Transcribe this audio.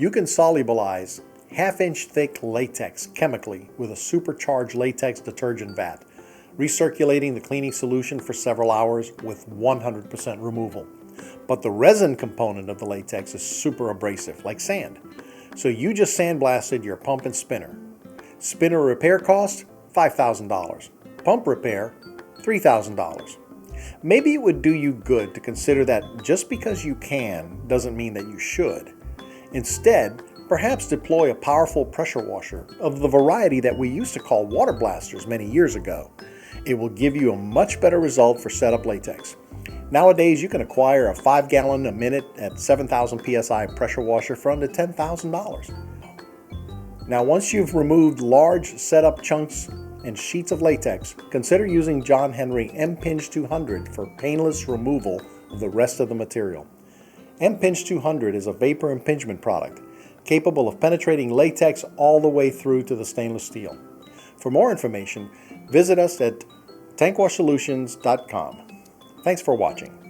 You can solubilize half-inch thick latex chemically with a supercharged latex detergent vat, recirculating the cleaning solution for several hours with 100% removal. But the resin component of the latex is super abrasive, like sand. So you just sandblasted your pump and spinner. Spinner repair cost, $5,000. Pump repair, $3,000. Maybe it would do you good to consider that just because you can doesn't mean that you should. Instead, perhaps deploy a powerful pressure washer of the variety that we used to call water blasters many years ago. It will give you a much better result for setup latex. Nowadays, you can acquire a 5-gallon a minute at 7,000 psi pressure washer for under $10,000. Now, once you've removed large setup chunks and sheets of latex, consider using John Henry M-Pinch 200 for painless removal of the rest of the material. M-Pinch 200 is a vapor impingement product capable of penetrating latex all the way through to the stainless steel. For more information, visit us at tankwashsolutions.com. Thanks for watching.